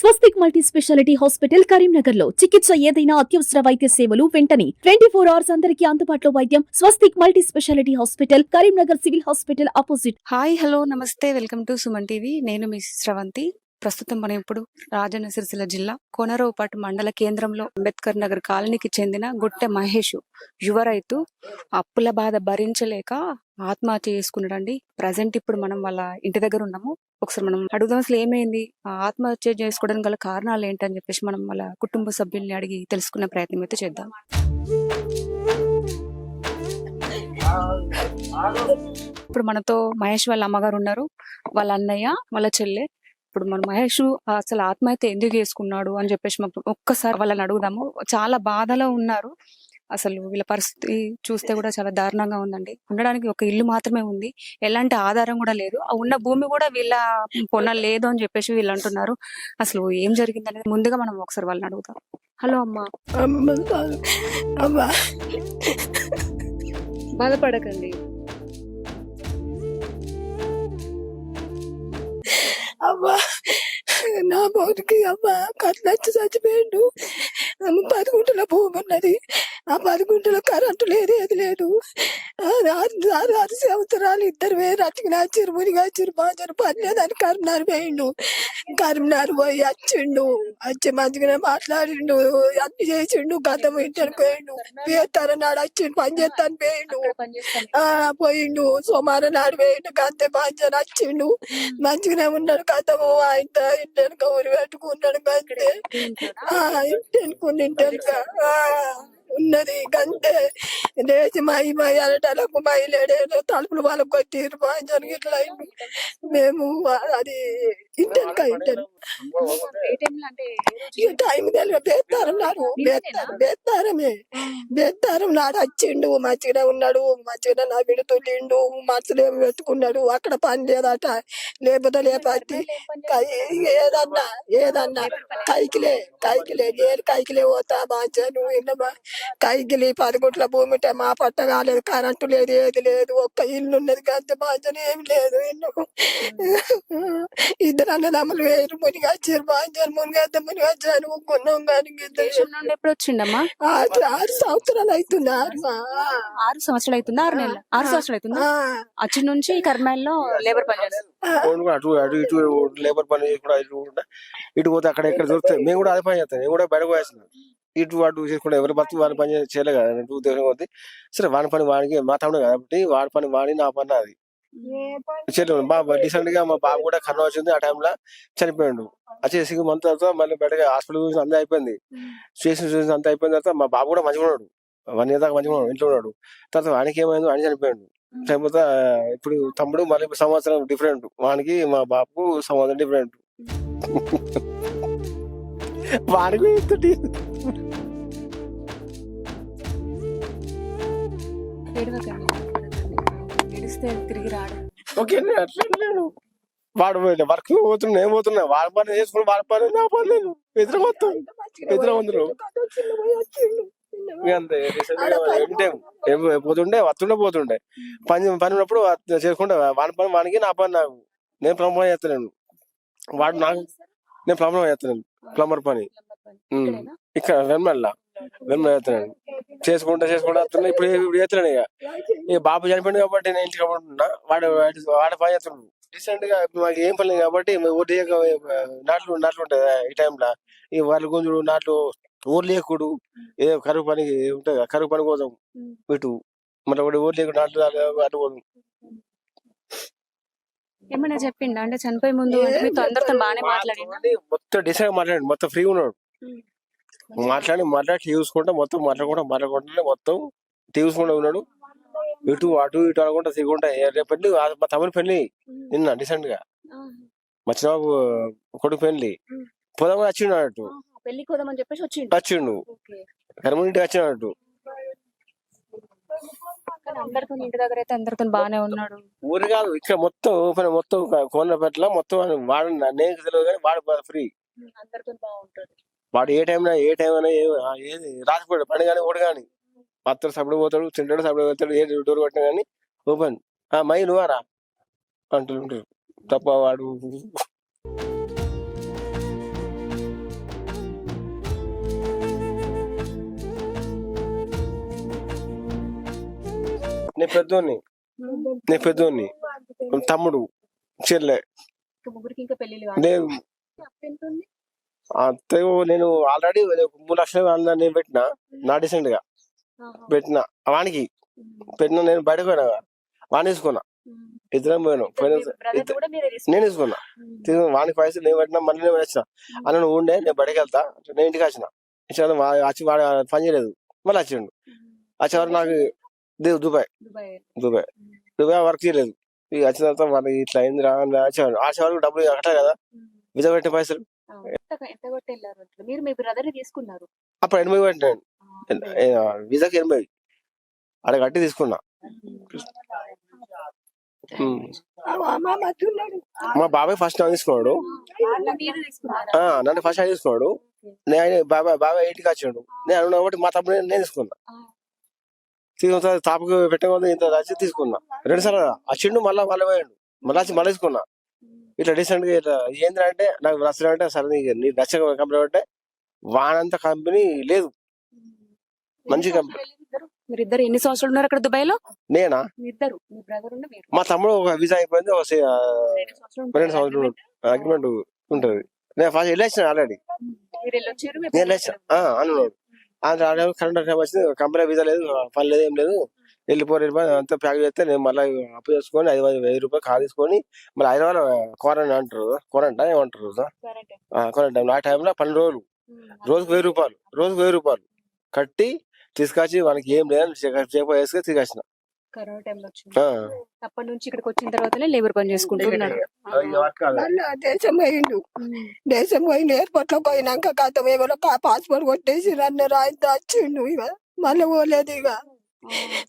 స్వస్తిక్ multi speciality hospital Karimnagar లో చికిత్స ఏదైనా అత్యవసర వైద్య సేవలు వెంటనే 24 అవర్స్ అందరికీ అందుబాటులో వైద్యం. Swastik multi speciality hospital Karimnagar civil hospital opposite. Hi hello నమస్తే వెల్కమ్ టు సుమన్ టీవీ. నేను మీ స్రవంతి. ప్రస్తుతం మనం ఇప్పుడు రాజన్న సిరిసిల్ల జిల్లా కోనరావుపేట మండల కేంద్రంలో అంబేద్కర్ నగర్ కాలనీకి చెందిన గుట్టె మహేష్ యువ రైతు అప్పుల బాధ భరించలేక ఆత్మహత్య చేసుకున్నాడండి. ప్రజెంట్ ఇప్పుడు మనం వాళ్ళ ఇంటి దగ్గర ఉన్నాము. ఒకసారి మనం అడుగుదాం అసలు ఏమైంది, ఆత్మహత్య చేసుకోవడానికి గల కారణాలు ఏంటని చెప్పేసి మనం వాళ్ళ కుటుంబ సభ్యుల్ని అడిగి తెలుసుకునే ప్రయత్నం అయితే చేద్దాం. ఇప్పుడు మనతో మహేష్ వాళ్ళ అమ్మగారు ఉన్నారు, వాళ్ళ అన్నయ్య, వాళ్ళ చెల్లె. ఇప్పుడు మన మహేష్ అసలు ఆత్మహత్య ఎందుకు చేసుకున్నాడు అని చెప్పేసి ఒక్కసారి వాళ్ళని అడుగుదాము. చాలా బాధలో ఉన్నారు. అసలు వీళ్ళ పరిస్థితి చూస్తే కూడా చాలా దారుణంగా ఉందండి. ఉండడానికి ఒక ఇల్లు మాత్రమే ఉంది, ఎలాంటి ఆధారం కూడా లేదు. ఆ ఉన్న భూమి కూడా వీళ్ళ పొన్న లేదు అని చెప్పేసి వీళ్ళు అంటున్నారు. అసలు ఏం జరిగిందనేది ముందుగా మనం ఒకసారి వాళ్ళని అడుగుతాం. హలో అమ్మా. అమ్మా బాధపడకండి. అమ్మా నా బోటికి అమ్మ కట్లచ్చి చచ్చిపోయిండు. 10 గుంటల భూమి ఉన్నది. ఆ 10 గుంటల కరెంటు లేదు, ఏది లేదు. 6 సంవత్సరాలు ఇద్దరు వేరు అతికినా చిరుమునిగా చిరుమాజరు పనిలేదని కరీంనగర్ పోయిండు. కరీంనగర్ పోయి వచ్చిండు. వచ్చి మంచిగానే మాట్లాడిండు, అన్ని చేసిండు. గతం ఇంటికి పోయిండు. వేస్తారని నాడు వచ్చిండు, పని చేస్తాను పోయిండు. పోయిండు సోమవారం నాడు పోయిండు. గంతే పని వచ్చిండు. మంచిగానే ఉన్నాడు. గతము ఆయన ఇంటెనక ఊరి పెట్టుకున్నాడు. గంతే ఇంటెనుక ఉన్నది. గంతే లేచి మై అనటాలకు మైలేడేదో తలుపులు వాళ్ళకు కొట్టిరు. పాంచనికి ఇట్లా అయింది. మేము అది ఇంటెనక టైం తెలియ బేస్తారన్నారు. బేస్తారం నాడు వచ్చిండు. మంచిగానే ఉన్నాడు. మంచిగానే నా విడుతులిండు. మనుషులేమి పెట్టుకున్నాడు. అక్కడ పని లేదట. లేకపోతే లేపట్టి ఏదన్నా కైకిలే నేను కైకిలే పోతా. మంచాను విన్నమా కైకిలి 10 గుంటల భూమి ఉంటే మా పట్ట కాలేదు. కరెంటు లేదు, ఏది లేదు. ఒక్క ఇల్లు ఉన్నది. గంత బాంచను ఏమి లేదు. ఇద్దరు అన్నదమ్ములు వేరు మునిగచ్చారు. బాంచాను మునిగచ్చాను కొన్నాం. కానీ ఎప్పుడు వచ్చిండమ్మా? 6 సంవత్సరాలు అవుతుంది. 6 సంవత్సరాలు అవుతుందా? 6 నెలలు 6 సంవత్సరాలు అవుతుందా? అచ్చి నుంచి కర్మాయిల్లో లేబర్ పని చేస్తాను. అటు ఇటు లేబర్ పని చేసుకుంటా ఇటు పోతే అక్కడ ఎక్కడ దొరుకుతాయి. మేము కూడా అదే పని చేస్తాం. నేను కూడా బయటకు వేస్తున్నాను. ఇటు అటు చేసుకుంటా. ఎవరి బతుకు వాడి పని చేయలే కదా ఉద్దేశం కొద్ది. సరే వాడి పని వాడికి మా తమ్ముడు కాబట్టి వాడి పని వాడి, నా పని అది చేయలేదు. బాబా రీసెంట్ గా మా బాబు కూడా కరోనా వచ్చింది. ఆ టైంలో చనిపోయాడు. వచ్చేసి మంత్ తర్వాత మళ్ళీ బయటగా హాస్పిటల్ చూసి అంతా అయిపోయింది. చూసి అంతా అయిపోయిన తర్వాత మా బాబు కూడా మంచిగా ఉన్నాడు. 1 year దాకా మంచిగా ఉన్నాడు, ఇంట్లో ఉన్నాడు. తర్వాత వానికి ఏమైంది, వాడిని చనిపోయాడు. చనిపోతే ఇప్పుడు తమ్ముడు మళ్ళీ సంవత్సరం డిఫరెంట్. వానికి మా బాబు సంవత్సరం డిఫరెంట్. వాడికి తిరిగి రాడు. ఓకే అట్లా వాడు వర్క్ పోతున్నా, ఏం పోతున్నా. వాడి పని చేసుకుని వాడి పని, నా పని లేదు. ఎదురు మొత్తం ఎదురు అందరు అంతే. ఏం పోతుండే పోతుండే పని ఉన్నప్పుడు చేసుకుంటే వాడి పని వానికి, నా పని నాకు. నేను ప్లంబర్ చేస్తాను. వాడు నాకు, నేను ప్లంబర్ చేస్తాను. ప్లంబర్ పని ఇక్కడ వెమ్మల్లా చేస్తున్నాను. చేసుకుంటా వస్తున్నా. ఇప్పుడు చేస్తున్నాను. ఇక బాబు చనిపోయింది కాబట్టి నేను ఇంటికి ఉంటున్నా. వాడు పని చేస్తున్నాడు. రీసెంట్ గా మాకు ఏం పని కాబట్టి ఓటు నాట్లు ఉంటది ఈ టైంలో. ఈ వాళ్ళ గుంజుడు నాట్లు ఊరు లేకుడు ఏదో కరువు పనికి ఉంటది. కరువు పని కోసం ఇటు మళ్ళీ ఒకటి ఊరు లేకుడు నాట్లు అటు పోదు. ఏమైనా చెప్పిండా అంటే చనిపోయే ముందు అందరితో బాగానే మాట్లాడి మొత్తం డిసైడ్ మాట్లాడి మొత్తం ఫ్రీగా ఉన్నాడు. మాట్లాడి చూసుకుంటా మొత్తం మాట్లాడుకుంటే మొత్తం చూసుకుంటూ ఉన్నాడు. ఇటు అటు అనుకుంటా తిరుగుంటా. రేపు పెళ్లి మా తమ్ముని పెళ్లి నిన్న రీసెంట్ గా మా చిన్నబాబు కొడుకు పెళ్లి పోదాం వచ్చిండు అన్నట్టు. వచ్చిండు కర్మూరి వచ్చినట్టు. అందరితో ఇంటి దగ్గర అయితే అందరితో బాగానే ఉన్నాడు. ఊరు కాదు ఇక్కడ మొత్తం కోనపేటలో మొత్తం వాడు నేను తెలియదు కానీ వాడు ఫ్రీ. అందరితో బాగుంటాడు. వాడు ఏ టైం అయినా ఏది రాసిపోయాడు పని కానీ ఓడి కానీ అత్తరు సపడి పోతాడు, తింటాడు సపడి పోతాడు. ఏ డోర్ కొట్టినా కానీ ఓపెన్ మై నువ్వారా అంటుంటారు తప్ప వాడు నేను పెద్దోన్ని తమ్ముడు చెల్లె ముగ్గురికి ఇంకా పెళ్లి నేను అంతే. నేను ఆల్రెడీ 3 లక్షలు నేను పెట్టిన నా డీసెంట్ గా పెట్టిన వానికి పెట్టిన. నేను బయటకు పోయినా వాడిని తీసుకున్నా, ఇద్దరం పోయినాం. నేను తీసుకున్నా వానికి పైసలు నేను పెట్టినా, మళ్ళీ నేను వచ్చిన అన్న నువ్వు ఉండే నేను బయటకు వెళ్తా, నేను ఇంటికి వచ్చిన వచ్చి వాడు పని చేయలేదు. మళ్ళీ వచ్చిండు, వచ్చేవారు నాకు దుబాయ్ వర్క్ చేయలేదు. ఇక వచ్చిన తర్వాత వాళ్ళకి ఇట్లా అయింది రా అని వచ్చేవాడు. వచ్చేవారు డబ్బులు కట్టాలి కదా, విజా పెట్టిన పైసలు మీరు మీ బ్రదర్ తీసుకున్నారు అప్పుడు 80 పెట్టినాను, విజాకి 80 అక్కడ కట్టి తీసుకున్నా. మా బాబాయ్ ఫస్ట్ టైం తీసుకున్నాడు, నన్ను ఫస్ట్ టైం తీసుకున్నాడు. నేను బాబాయ్ 80కి వచ్చాడు, నేను అనుకున్నా కాబట్టి మా తమ్ముడు నేను తీసుకున్నా. తీసుకున్న తాపకు పెట్టకపోతే ఇంత వచ్చి తీసుకున్నా. 2 సార్లు వచ్చిండు, మళ్ళీ పోయాడు, మళ్ళీ వచ్చి మళ్ళీ తీసుకున్నా. ఇట్లా డీసెంట్ గా ఇట్లా ఏంటంటే నాకు నచ్చడం అంటే సరే నీ నచ్చ కంపెనీ అంటే వానంత కంపెనీ లేదు, మంచి కంపెనీ. మీరిద్దరు ఎన్ని సంవత్సరాలు ఉన్నారు అక్కడ దుబాయ్ లో? నేనా మా తమ్ముడు ఒక వీసా అయిపోయింది, 2 సంవత్సరాలు అగ్రిమెంట్ ఉంటది. నేను ఫస్ట్ వెళ్ళొచ్చిన ఆల్రెడీ, నేను వెళ్ళొచ్చిన అన్నాడు. కరెంట్ టైం వచ్చింది, కంపెనీ వీసా లేదు, పని లేదు, ఏం లేదు, వెళ్ళిపోయి అంతా ప్యాక్ చేస్తే నేను మళ్ళీ అప్పు చేసుకొని 5,000 రూపాయలు కార్ తీసుకొని మళ్ళీ హైదరాబాద్ క్వారంటైన్ అంటారు, క్వారంటైన్ ఏమంటారు క్వారంటైన్. ఆ టైంలో 12 రోజులు, రోజుకు 1000 రూపాయలు కట్టి తీసుకొచ్చి వాళ్ళకి ఏం లేదని వేసుకొని తీసుకొచ్చిన. కరోనా టైంలో అప్పటి నుంచి ఇక్కడికి వచ్చిన తర్వాతనే లేబర్ పని చేసుకుంటున్నాడు. దేశం పోయిండు ఎయిర్పోర్ట్ లో పోయినాక కథ ఎవరో పాస్పోర్ట్ కొట్టేసి నన్ను రాయితే వచ్చిండు. ఇక మళ్ళీ పోలేదు. ఇక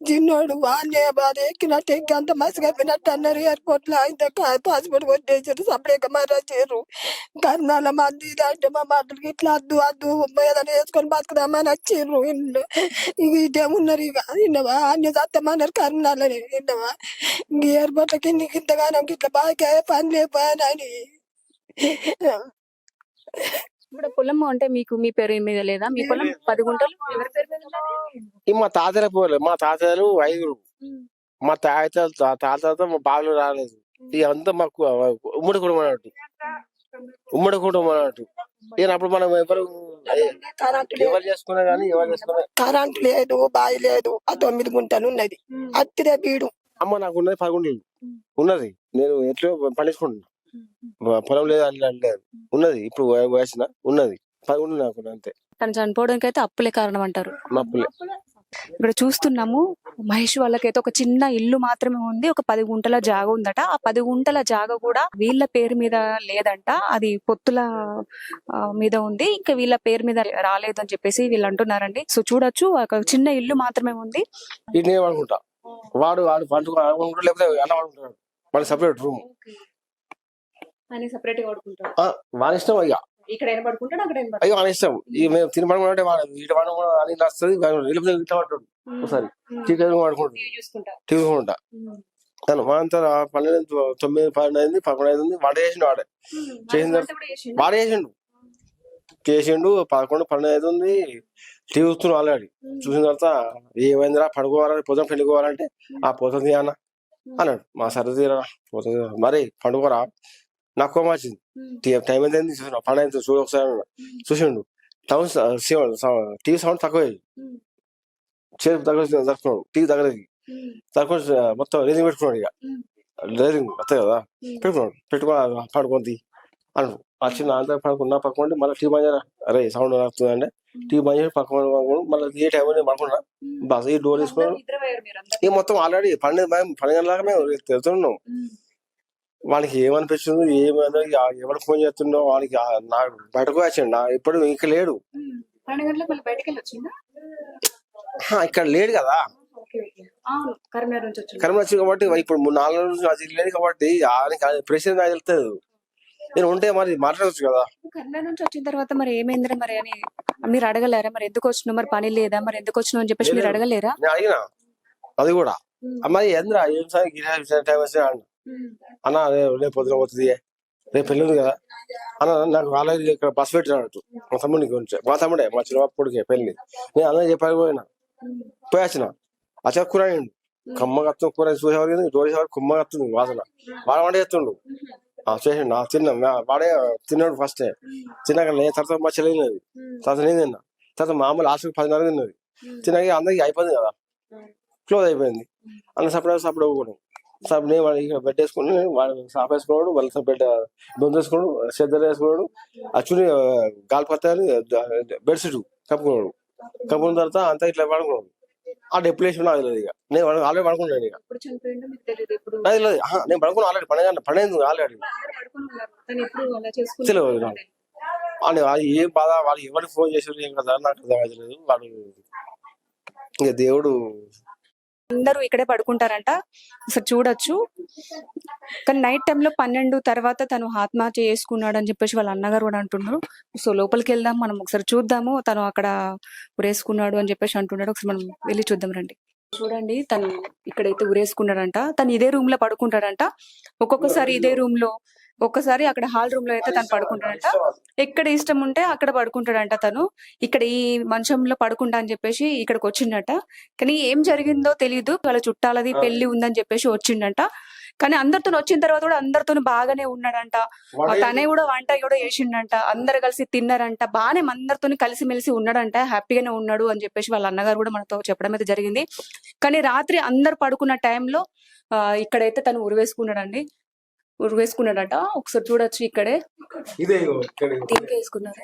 చిన్నోడు వాళ్ళే బాధ ఎక్కినట్టు ఎక్కి అంత మసిగైపోయినట్టు అన్నారు. ఎయిర్పోర్ట్ లో అయితే పాస్పోర్ట్ కొట్టేసారు, సపరేట్గా మర్రారు. కర్ణాల మంది అంటే మా మాటలకి ఇట్లా అద్దు ఏదైనా వేసుకొని బతుకుదామని వచ్చిర్రు. ఇంట్లో ఇక ఇటేమున్నారు, ఇక విన్నవా అన్ని చత్తమన్నారు కర్ణాలని. విన్నవా ఇంక ఎయిర్పోర్ట్ లో కిందికి ఇంతగానో ఇట్లా బాగా పని లేపాయని. ఇప్పుడు పొలం అంటే మీకు మీ పేరు మీద లేదా? మీ పొలం 10 గుంటలు ఎవరి పేరు మీద ఉన్నది? మా తాతల పోలే, మా తాతలు 5, మా తాతలతో మా బావులు రాలేదు. ఇక అంతా మాకు ఉమ్మడి కుటుంబం అన్నట్టు. ఇక అప్పుడు మనం ఎవరు చేసుకున్నా కానీ కరెంట్ లేదు, బావి లేదు. ఆ 9 గుంటలు ఉన్నది, అత్తిదే బీడు. అమ్మ నాకు ఉన్నది 10 గుంటలు ఉన్నది. నేను ఎట్లా పండించుకుంటున్నా, పొలం లేదు అని లేదు, ఉన్నది. ఇప్పుడు వేసిన ఉన్నది 10 గుంటలు నాకు అంతే. తను చనిపోవడానికి అయితే అప్పులే కారణం అంటారు. అప్పులే. ఇక్కడ చూస్తున్నాము, మహేష్ వాళ్ళకైతే ఒక చిన్న ఇల్లు మాత్రమే ఉంది, ఒక 10 గుంటల జాగ ఉందట. ఆ 10 గుంటల జాగ కూడా వీళ్ళ పేరు మీద లేదంట, అది పొత్తుల మీద ఉంది, ఇంకా వీళ్ళ పేరు మీద రాలేదు అని చెప్పేసి వీళ్ళు అంటున్నారండి. సో చూడొచ్చు, ఒక చిన్న ఇల్లు మాత్రమే ఉంది. ఇది నేను అనుకుంటా, వాడు పండుగ లేకపోతే ఎలా అనుకుంటాడు, వాడు సపరేట్ రూమ్ సెపరేట్ గా పడుకుంటాడు. వాని ఇష్టం. అయ్యా ఇక్కడ ఏం పడుకుంటాడు, అక్కడ ఏం అయ్యో వాని ఇష్టం. మేము తిని పడుకుంటే ఇటు పడుకుంటా అని వస్తుంది, ఇట్లా పట్టాడు. ఒకసారి టీవీ పడుకుంటాడు, టీవీ చూసుకుంటా. తను వాంతా 12, 9, 12 అయింది, 11 అయింది. వంట చేసిండు, వాడే చేసిండు. 11, 12 అవుతుంది. టీవీ చూస్తున్నాడు ఆల్రెడీ. చూసిన తర్వాత ఏమైందిరా పడుకోవాలని, పొద్దున పెళ్ళికోవాలంటే పోతుంది అన్న అన్నాడు. మా సరదీరా పోతుంది మరి పండుకోరా, నాకు కోపం వచ్చింది. టైం ఎంత చూసిన 12 చూడు ఒకసారి చూసిండు. టీవీ సౌండ్ తక్కువ, చేతి దగ్గర జరుపుకున్నాడు, టీవీ దగ్గరకి జరుపుకొని మొత్తం రేజింగ్ పెట్టుకున్నాడు. ఇక రేజింగ్ వస్తాయి కదా, పెట్టుకున్నాడు. పడుకుంది అన్నాడు. వచ్చిన అంతా పడుకుంటే మళ్ళీ టీవీ బంద్ చేయరా, అరే సౌండ్ వస్తుంది అంటే టీవీ బంద్ చేసి పడుకోండి. మళ్ళీ ఏ టైం పడుకున్నా బస్ ఈ డోర్ తీసుకున్నాడు. ఇక మొత్తం ఆల్రెడీ 12 గంటలాగా మేము తెలుతున్నాం. వానికి ఏమనిపిస్తుంది, ఏమైందో ఎవరు ఫోన్ చేస్తుండో వానికి. నాకు బయటకు వచ్చిండు, ఇప్పుడు ఇంకా లేడు, ఇక్కడ లేడు కదా. కరీంనగర్ వచ్చింది కాబట్టి ఇప్పుడు 4 రోజులు అది లేదు కాబట్టి ప్రెషర్ నాకు తెలుస్తుంది. నేను ఉంటే మరి మాట్లాడవచ్చు కదా. కరీంనగర్ నుంచి వచ్చిన తర్వాత మరి ఏమైందిరా మరి అని మీరు అడగలేరా? మరి ఎందుకు వచ్చినావు, మరి పని లేదా, మరి ఎందుకు వచ్చినావు అని చెప్పేసి మీరు అడగలేరా? నేను అడిగినా అది కూడా. అమ్మాయి ఏంద్రా ఏం సార్ టైం వస్తే అన్న రేపు పొద్దున పోతుంది, రేపు పెళ్ళి ఉంది కదా అన్న. నాకు ఆల్రెడీ ఇక్కడ బస్ పెట్టినట్టు మా తమ్ముడికి గురించి, మా తమ్ముడే మా చిన్నప్పుడికి పెళ్లి. నేను అన్న చెప్పాలి పోయినా, పోయి వచ్చిన కూర కమ్మగా వస్తుంది కూర చూసేవారు చూసేవారు కుమ్మగా వస్తుంది వాసన వాడు వంట చేస్తుండు చేసిండు తిన్నా వాడే తిన్నాడు ఫస్ట్ తిన్నాక నేను తర్వాత మా చెల్లినది తర్వాత నేను తిన్నా తర్వాత మామూలు హాస్టల్ 10:30 తిన్నది తిన్నాక అందరికి అయిపోయింది కదా క్లోజ్ అయిపోయింది అన్న సపరేట్ కూడా సప్పుడు నేను ఇక్కడ బెడ్ వేసుకుని వాడు సాఫ్ వేసుకున్నాడు వాళ్ళ బెడ్ దొంగ వేసుకున్నాడు చెద్దరు వేసుకున్నాడు అచ్చుని గాలిపత్తాలు బెడ్షీట్ కప్పుకున్నాడు కప్పుకున్న తర్వాత అంతా ఇట్లా పడుకున్నాడు ఆ డెప్యులేషన్ నాకు తెలియదు ఇక నేను ఆల్రెడీ పడుకున్నాను ఇక నాకు తెలియదు నేను పడుకున్నాను ఆల్రెడీ పడేది ఆల్రెడీ తెలియదు నాకు అని ఏం బాధ వాళ్ళు ఎవరికి ఫోన్ చేసారు ఏం కదా నాకు అర్థం అవుతలేదు వాడు ఇక దేవుడు అందరూ ఇక్కడే పడుకుంటారంట ఒకసారి చూడొచ్చు. కానీ నైట్ టైంలో 12 తర్వాత తను ఆత్మహత్య చేసుకున్నాడు అని చెప్పేసి వాళ్ళ అన్నగారు కూడా అంటున్నారు. సో లోపలికి వెళ్దాం, మనం ఒకసారి చూద్దాము తను అక్కడ ఉరేసుకున్నాడు అని చెప్పేసి అంటున్నాడు. ఒకసారి మనం వెళ్ళి చూద్దాం రండి. చూడండి తను ఇక్కడైతే ఉరేసుకున్నాడంట. తను ఇదే రూమ్ లో పడుకుంటాడంట. ఒక్కొక్కసారి ఇదే రూమ్ లో, ఒక్కసారి అక్కడ హాల్ రూమ్ లో అయితే తను పడుకుంటాడంట. ఎక్కడ ఇష్టం ఉంటే అక్కడ పడుకుంటాడంట. తను ఇక్కడ ఈ మంచంలో పడుకుంటా అని చెప్పేసి ఇక్కడికి వచ్చిండట. కానీ ఏం జరిగిందో తెలీదు. వాళ్ళ చుట్టాలది పెళ్లి ఉందని చెప్పేసి వచ్చిండంట. కానీ అందరితో వచ్చిన తర్వాత కూడా అందరితో బాగానే ఉన్నాడంట. తనే కూడా వంట కూడా చేసిండంట. అందరు కలిసి తిన్నారంట. బాగానే అందరితో కలిసిమెలిసి ఉన్నాడంట. హ్యాపీగానే ఉన్నాడు అని చెప్పేసి వాళ్ళ అన్నగారు కూడా మనతో చెప్పడం అయితే జరిగింది. కానీ రాత్రి అందరు పడుకున్న టైంలో ఇక్కడైతే తను ఉరివేసుకున్నాడంట. ఒకసారి చూడొచ్చు. ఇక్కడే వేసుకున్నారు.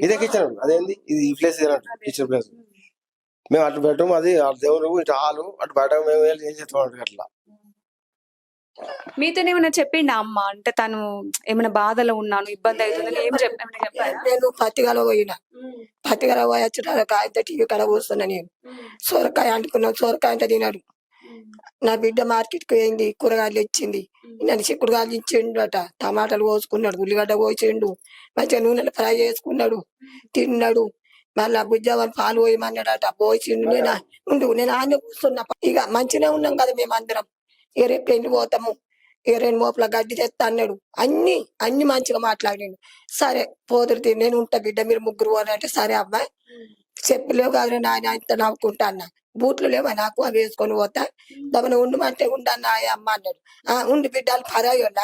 ఇదే కిచెన్, అదేంది ఇది ఈ ప్లేస్ కిచెన్ ప్లేస్. మేము అటు పెట్టము, అది దేవుడు ఇటు హాలు, అటు బయట మేము ఏం చేస్తాం అట్లా. మీతో ఏమైనా చెప్పిండా అమ్మ? అంటే తను ఏమైనా బాధలో ఉన్నాను, ఇబ్బంది అవుతుందని ఏం చెప్పాను? నేను పత్తిగల పోయి వచ్చి కాయ టీవీ కడ కూర్చున్నా. నేను సొరకాయ అంటుకున్నాను. సొరకాయ అంటే తినాడు. నా బిడ్డ మార్కెట్కి పోయింది, కూరగాయలు ఇచ్చింది. నన్ను చిక్కుడుగాయలు ఇచ్చిండట. టమాటాలు కోసుకున్నాడు, ఉల్లిగడ్డ కోసిండు, మంచిగా నూనెలు ఫ్రై చేసుకున్నాడు, తిన్నాడు. మళ్ళా బుజ్జవని పాలు పోయమన్నాడట, పోసిండు. నేను ఆయన కూర్చున్నా. ఇక మంచిగా ఉన్నాం కదా మేమందరం. ఇక రేపు పెళ్లి పోతాము, ఇక 2 మోపుల గడ్డి తెస్తా అన్నాడు. అన్ని మంచిగా మాట్లాడాడు. సరే పోతురు, నేను ఉంటా బిడ్డ, మీరు ముగ్గురు పోనంటే సరే అమ్మాయి చెప్పలేవు కదా నాయన ఇంత నవ్వుకుంటా అన్న. బూట్లు లేవా నాకు, అవి వేసుకొని పోతా. దమన ఉండమంటే ఉండన్నా అమ్మ అన్నాడు. ఉండి బిడ్డలు పరాయోళ్ళ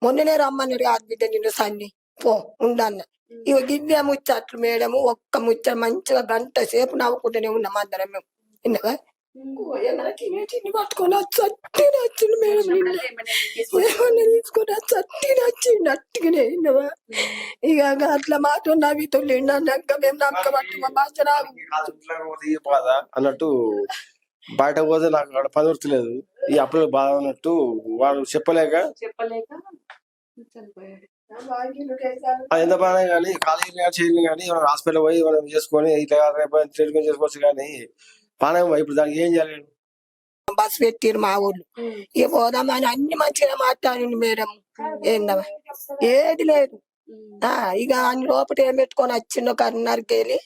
మొన్ననే రమ్మన్నాడు కాదు బిడ్డ నిన్ను సన్ని పో ఉండన్న. ఇక గివ్వే ముచ్చట్లు మేడము, ఒక్క ముచ్చట మంచిగా 1 గంట సేపు నవ్వుకుంటూనే ఉన్నాం అందరం మేము. విన్నవా తిని పట్టుకొని చట్టి నచ్చిండు మేడం. ఏమన్నా తీసుకొని చట్టి నచ్చిండు అట్టుగానే. విన్నవా ఇక అట్లా మాట నవ్వుతూ అన్నాక మేము నమ్మకబట్టి మా భాష అన్నట్టు బయట పోతే నాకు అక్కడ పని వస్తలేదు. ఈ అప్పుడు బాధ అన్నట్టు వాడు చెప్పలేక అది ఎంత బాగా కానీ కాలేజీ చేయండి కానీ హాస్పిటల్ పోయి మనం చేసుకొని ఇట్లా ట్రీట్మెంట్ చేసుకోవచ్చు. కానీ పానం ఇప్పుడు దానికి ఏం చేయాలి? బస్సు పెట్టిరు మా ఊళ్ళు. ఇక పోదామని అన్ని మంచిగా మాట్లాడింది మేడం. ఏందమ్మా ఏది లేదు. ఇక అన్ని లోపల ఏం పెట్టుకొని వచ్చిండు. 1:30కి వెళ్ళి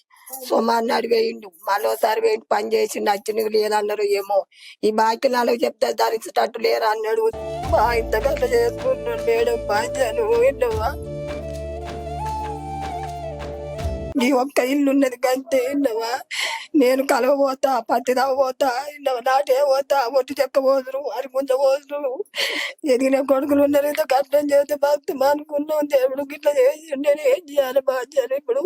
సోమవారం వేయిండు. మళ్ళీసారి వేయిండు పని చేసిండు. వచ్చిండు లేదన్నారు. ఏమో ఈ బాకీ 4 చెప్తే ధరించేటట్టు లేరు అన్నాడు. ఇంత గట్ల చేసుకుంటున్నాడు మేడం. బాధ్యను విన్నవా నీ ఒక్క ఇల్లు ఉన్నది గంతే. విన్నవా నేను కలవబోతా, పత్తి తవ్వబోతా, నాటే పోతా, ఒట్టి చెక్క పోదురు, అరి ముంద పోదురు. ఎదిగిన కొడుకులు ఉన్నారు. ఇంత కష్టం చేస్తే భక్తి అనుకున్నాం. దేవుడు గిట్లా చేసి నేను ఏం చేయాలి బాధ్యను? ఇప్పుడు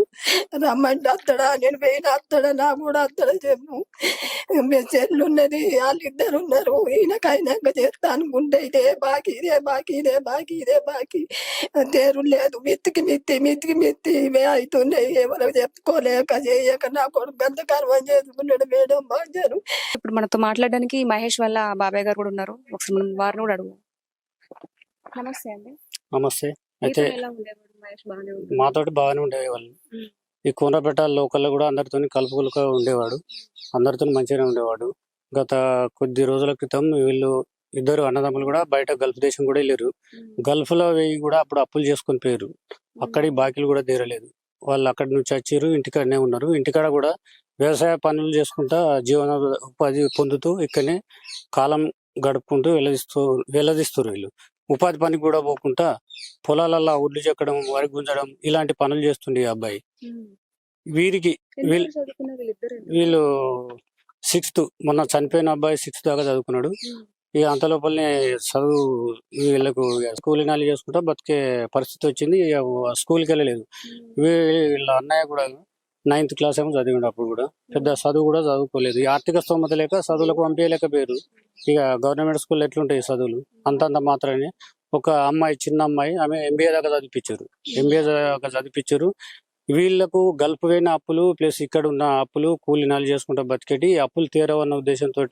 రమ్మంటే వస్తాడా? నేను పోయిన వస్తాడా? నాకు కూడా వస్తాడా చెప్పు. మీ చెల్లు ఉన్నది, వాళ్ళిద్దరు ఉన్నారు. ఈయనకైనాక చేస్తా అనుకుంటే ఇదే బాకీ, ఇదే బాకీ, ఇదే బాకీ, ఇదే బాకీ. తేరు లేదు. మిత్తికి ఇవే అవుతున్నాయి. ఎవరు చెప్పుకోలేక చేయక నా కొడుకు అంత కర్వం చేసుకున్నాడు మేడం. బాధ్యను ఇప్పుడు మనతో మాట్లాడడానికి మహేష్ వాళ్ళ బాబాయ్ గారు కూడా ఉన్నారు. ఒకసారి మనం వారిని కూడా అడుగు. నమస్తే అండి. నమస్తే. అయితే మాతోటి బాగానే ఉండేవాళ్ళు. ఈ కూనపేట లోకల్లో కూడా అందరితో కలుపుకలుగా ఉండేవాడు. అందరితో మంచిగానే ఉండేవాడు. గత కొద్ది రోజుల క్రితం వీళ్ళు ఇద్దరు అన్నదమ్ములు కూడా బయట గల్ఫ్ దేశం కూడా వెళ్ళారు. గల్ఫ్ లో వెయ్యి కూడా అప్పుడు అప్పులు చేసుకొని పోయారు. అక్కడి బాకీలు కూడా తీరలేదు. వాళ్ళు అక్కడి నుంచి వచ్చారు, ఇంటికాడనే ఉన్నారు. ఇంటికాడ కూడా వ్యవసాయ పనులు చేసుకుంటా ఉపాధి పొందుతూ ఇక్కడనే కాలం గడుపుకుంటూ వెల్లదిస్తారు. వీళ్ళు ఉపాధి పనికి కూడా పోకుండా పొలాలల్లో ఉడ్లు చెక్కడం, వరి గుంజడం ఇలాంటి పనులు చేస్తుండే ఈ అబ్బాయి. వీళ్ళు 6th మొన్న చనిపోయిన అబ్బాయి 6th దాకా చదువుకున్నాడు. ఇక అంత లోపలనే చదువు వీళ్ళకు స్కూల్ నాలి చేసుకుంటా బతికే పరిస్థితి వచ్చింది. ఇక స్కూల్కి వెళ్ళలేదు. వీళ్ళ అన్నయ్య కూడా 9th క్లాస్ ఏమో చదివిండు. అప్పుడు కూడా పెద్ద చదువు కూడా చదువుకోలేదు. ఈ ఆర్థిక స్తోమత లేక చదువులకు పంపించలేకపోయారు. ఇక గవర్నమెంట్ స్కూల్ ఎట్లుంటాయి చదువులు అంతంత మాత్రమే. ఒక అమ్మాయి, చిన్న అమ్మాయి, ఆమె ఎంబీఏ దాకా చదివిపించారు. వీళ్లకు గల్ఫ్ పోయిన అప్పులు ప్లస్ ఇక్కడ ఉన్న అప్పులు కూలి నాలి చేసుకుంటా బతికేటి అప్పులు తీరవన్న ఉద్దేశంతో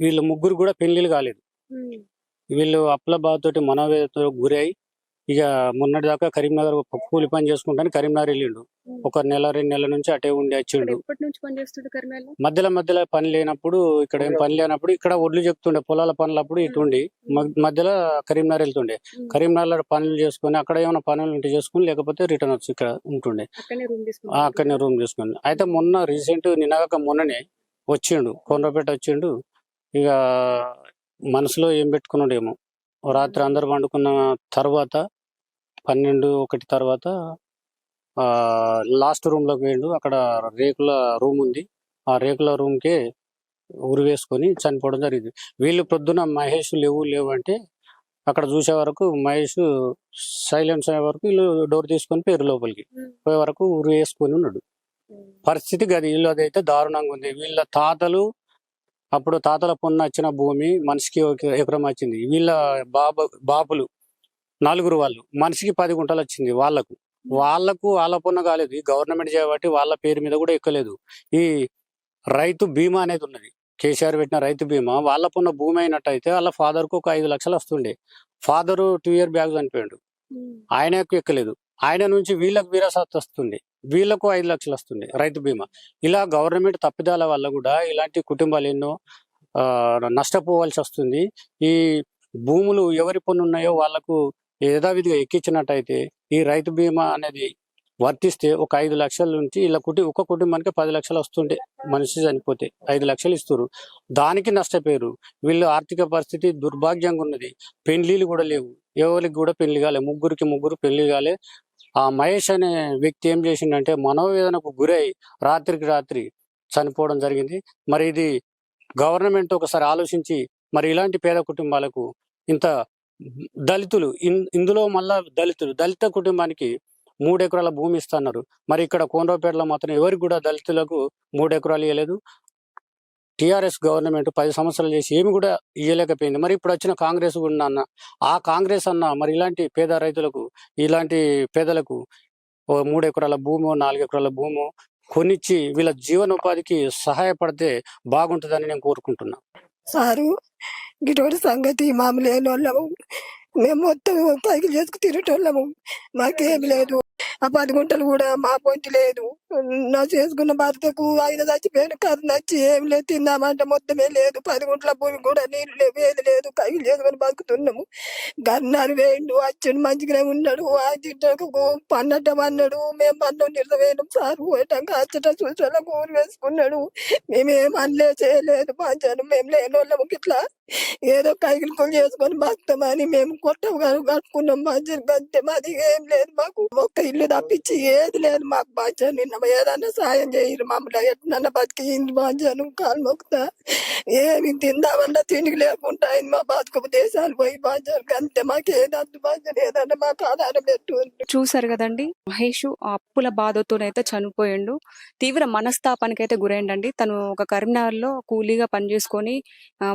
వీళ్ళు ముగ్గురు కూడా పెళ్లిళ్ళు కాలేదు. వీళ్ళు అప్పుల బాధతోటి మనోవేదనతో గురై ఇక మొన్నటి దాకా కరీంనగర్ కూలి పని చేసుకుంటాను కరీంనగర్ వెళ్ళిండు. ఒక నెల 2 నెలల నుంచి అటే ఉండి వచ్చిండు. మధ్యలో పని లేనప్పుడు, ఇక్కడ ఏం పని లేనప్పుడు ఇక్కడ ఒడ్లు చెప్తుండే, పొలాల పనులప్పుడు ఇటుండి మధ్యలో కరీంనగర్ వెళ్తుండే. కరీంనగర్ పనులు చేసుకుని అక్కడ ఏమైనా పనులు ఉంటే చేసుకుని లేకపోతే రిటర్న్ వచ్చి ఇక్కడ ఉంటుండే. అక్కడనే రూమ్ చేసుకుని అయితే మొన్న రీసెంట్ మొన్ననే వచ్చిండు, కోనరాపేట వచ్చిండు. ఇక మనసులో ఏం పెట్టుకున్నాడేమో. రాత్రి అందరు పండుకున్న తర్వాత 12-1 తర్వాత లాస్ట్ రూమ్ లోకి పోయిండు. అక్కడ రేకుల రూమ్ ఉంది. ఆ రేకుల రూమ్ కే ఉరి వేసుకొని చనిపోవడం జరిగింది. వీళ్ళు పొద్దున మహేష్ లేవు అంటే అక్కడ చూసే వరకు మహేష్ సైలెన్స్ అయ్యే వరకు వీళ్ళు డోర్ తీసుకొని పేరు లోపలికి పోయే వరకు ఉరి వేసుకొని ఉన్నాడు. పరిస్థితి గది ఇల్లు అదైతే దారుణంగా ఉంది. వీళ్ళ తాతలు అప్పుడు తాతల పొన్న వచ్చిన భూమి మనిషికి 1 ఎకరం వచ్చింది. వీళ్ళ బాపులు 4 వాళ్ళు మనిషికి 10 గుంటలు వచ్చింది. వాళ్ళ పొన్న కాలేదు. ఈ గవర్నమెంట్ చేయబట్టి వాళ్ళ పేరు మీద కూడా ఎక్కలేదు. ఈ రైతు బీమా అనేది ఉన్నది, కేసీఆర్ పెట్టిన రైతు బీమా. వాళ్ళ పొన్న భూమి అయినట్టయితే వాళ్ళ ఫాదర్ కు ఒక 5 లక్షలు వస్తుండే. ఫాదరు 2 years బ్యాక్ చనిపోయాడు, ఆయనకు ఎక్కలేదు. ఆయన నుంచి వీళ్ళకు విరాసత్ వస్తుంది, వీళ్ళకు 5 లక్షలు వస్తుంది రైతు బీమా. ఇలా గవర్నమెంట్ తప్పిదాల వల్ల కూడా ఇలాంటి కుటుంబాలు ఎన్నో నష్టపోవాల్సి వస్తుంది. ఈ భూములు ఎవరి పన్ను ఉన్నాయో వాళ్లకు యథావిధిగా ఎక్కించినట్టయితే ఈ రైతు బీమా అనేది వర్తిస్తే ఒక 5 లక్షల నుంచి ఇలా ఒక కుటుంబానికి 10 లక్షలు వస్తుండే. మనిషి చనిపోతే 5 లక్షలు ఇస్తారు. దానికి నష్టపోయారు. వీళ్ళు ఆర్థిక పరిస్థితి దుర్భాగ్యంగా ఉన్నది. పెళ్లిళ్ళు కూడా లేవు, ఎవరికి కూడా పెళ్లి కాలే. ముగ్గురు పెళ్లి కాలే. ఆ మహేష్ అనే వ్యక్తి ఏం చేసిండంటే మనోవేదనకు గురై రాత్రికి రాత్రి చనిపోవడం జరిగింది. మరి ఇది గవర్నమెంట్ ఒకసారి ఆలోచించి మరి ఇలాంటి పేద కుటుంబాలకు ఇంత దళితులు ఇందులో మళ్ళా దళిత కుటుంబానికి 3 ఎకరాల భూమి ఇస్తున్నారు. మరి ఇక్కడ కోనరాపేటలో మాత్రం ఎవరికి కూడా దళితులకు 3 ఎకరాలు ఇవ్వలేదు. టిఆర్ఎస్ గవర్నమెంట్ 10 సంవత్సరాలు చేసి ఏమి కూడా ఇవ్వలేకపోయింది. మరి ఇప్పుడు వచ్చిన కాంగ్రెస్ కూడా అన్న ఆ కాంగ్రెస్ అన్న మరి ఇలాంటి పేద రైతులకు, ఇలాంటి పేదలకు 3 ఎకరాల భూమో 4 ఎకరాల భూమో కొనిచ్చి వీళ్ళ జీవనోపాధికి సహాయపడితే బాగుంటుందని నేను కోరుకుంటున్నా. సారు గిటోటి సంగతి మామూలు లేని వాళ్ళము, మేము మొత్తం పైకి చేసుకు తిరిగేటోళ్ళము. మాకేమి లేదు. ఆ 10 గుంటలు కూడా మా పొంటి లేదు. నా చేసుకున్న భర్తకు ఆయన చచ్చిపోయిన కథ నచ్చి ఏం లేదు, తిందామంటే మొత్తమే లేదు. 10 గుంటల భూమి కూడా నీళ్ళు లేవు, ఏది లేదు. కైలు చేసుకొని బతుకుతున్నాము. గన్నాను వేయండు, అచ్చుడు మంచిగానే ఉన్నాడు. ఆ తిట్టకు పన్నట్టం అన్నాడు. మేము పన్నం నిలవేయడం సారు పోయటం అచ్చట చూసేలా కూర వేసుకున్నాడు. మేమేం అనలే చేయలేదు. పంచాను మేము లేని వాళ్ళము ఇట్లా ఏదో కైకిలు కొలు చేసుకొని బతుకమని మేము కొత్తగా కట్టుకున్నాం. మంచిగా గంటే మాది ఏం లేదు. మాకు ఒక్క ఇల్లు తప్పించి ఏది లేదు మాకు. బాగా నిన్న ఏదన్నా సాయం చేయరు మమ్మల్ని. ఎట్లన్నా బతికి ఇంటి బాధ్యాను కాలు మొక్కుతా. ఏమి తిందామన్నా తిండికి లేకుండా అయింది మా బతుకు. దేశాలు పోయి బాధ్యాలు అంతే. మాకు ఏదన్నా బాధ్యత ఏదన్నా మాకు ఆధారం పెట్టు. చూసారు కదండి, మహేష్ ఆ అప్పుల బాధతోనైతే చనిపోయిండు. తీవ్ర మనస్తాపానికైతే గురైండండి. తను ఒక కరీంనగర్ లో కూలీగా పనిచేసుకొని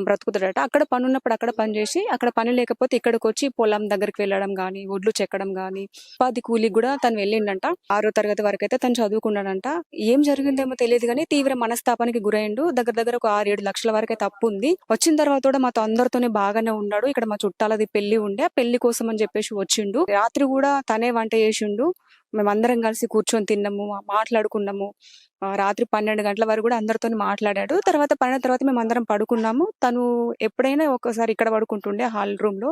బ్రతుకుతాడట. అక్కడ పని ఉన్నప్పుడు అక్కడ పని చేసి, అక్కడ పని లేకపోతే ఇక్కడికి వచ్చి పొలం దగ్గరికి వెళ్ళడం గానీ, ఒడ్లు చెక్కడం గానీ, ఉపాధి కూలికి కూడా తను వెళ్ళిండంట. 6వ తరగతి వరకు అయితే తను చదువుకున్నాడంట. ఏం జరిగిందేమో తెలియదు కానీ తీవ్ర మనస్తాపానికి గురైండు. దగ్గర ఒక 6-7 లక్షల వరకు అయితే అప్పు ఉంది. వచ్చిన తర్వాత కూడా మాతో అందరితోనే బాగానే ఉన్నాడు. ఇక్కడ మా చుట్టాలది పెళ్లి ఉండే, ఆ పెళ్లి కోసం అని చెప్పేసి వచ్చిండు. రాత్రి కూడా తనే వంట చేసిండు. మేమందరం కలిసి కూర్చొని తిన్నాము, మాట్లాడుకున్నాము. రాత్రి 12 గంటల వరకు కూడా అందరితో మాట్లాడాడు. తర్వాత 12 తర్వాత మేము అందరం పడుకున్నాము. తను ఎప్పుడైనా ఒకసారి ఇక్కడ పడుకుంటుండే హాల్ రూమ్ లో,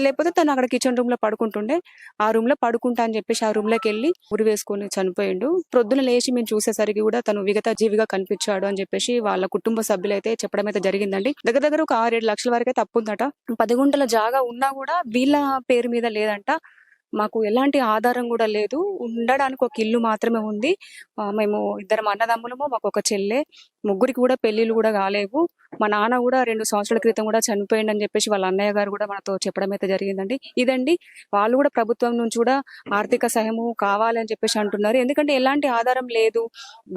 లేకపోతే తను అక్కడ కిచెన్ రూమ్ లో పడుకుంటుండే. ఆ రూమ్ లో పడుకుంటా అని చెప్పేసి ఆ రూమ్ లోకి వెళ్ళి ఉరి వేసుకొని చనిపోయిండు. ప్రొద్దున లేచి మేము చూసేసరికి కూడా తను విగత జీవిగా కనిపించాడు అని చెప్పేసి వాళ్ళ కుటుంబ సభ్యులు అయితే చెప్పడం అయితే జరిగిందండి. దగ్గర ఒక 6-7 లక్షల వరకు అయితే అప్పు ఉందట. 10 గుంటల జాగా ఉన్నా కూడా వీళ్ళ పేరు మీద లేదంట. మాకు ఎలాంటి ఆధారం కూడా లేదు, ఉండడానికి ఒక ఇల్లు మాత్రమే ఉంది. మేము 2 అన్నదమ్ములము, మాకు ఒక చెల్లె, ముగ్గురికి కూడా పెళ్లిళ్ళు కూడా కాలేవు. మా నాన్న కూడా 2 సంవత్సరాల క్రితం కూడా చనిపోయింది అని చెప్పేసి వాళ్ళ అన్నయ్య గారు కూడా మనతో చెప్పడం అయితే జరిగిందండి. ఇదండి, వాళ్ళు కూడా ప్రభుత్వం నుంచి కూడా ఆర్థిక సహాయము కావాలి అని చెప్పేసి అంటున్నారు. ఎందుకంటే ఎలాంటి ఆధారం లేదు,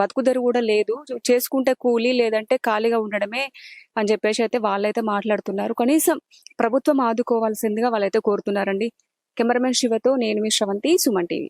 బతుకుదెరువు కూడా లేదు, చేసుకుంటే కూలీ లేదంటే ఖాళీగా ఉండడమే అని చెప్పేసి అయితే వాళ్ళైతే మాట్లాడుతున్నారు. కనీసం ప్రభుత్వం ఆదుకోవాల్సిందిగా వాళ్ళైతే కోరుతున్నారండి. కెమెరామెన్ శివతో నేను మీ శ్రవంతి, సుమన్ టీవీ.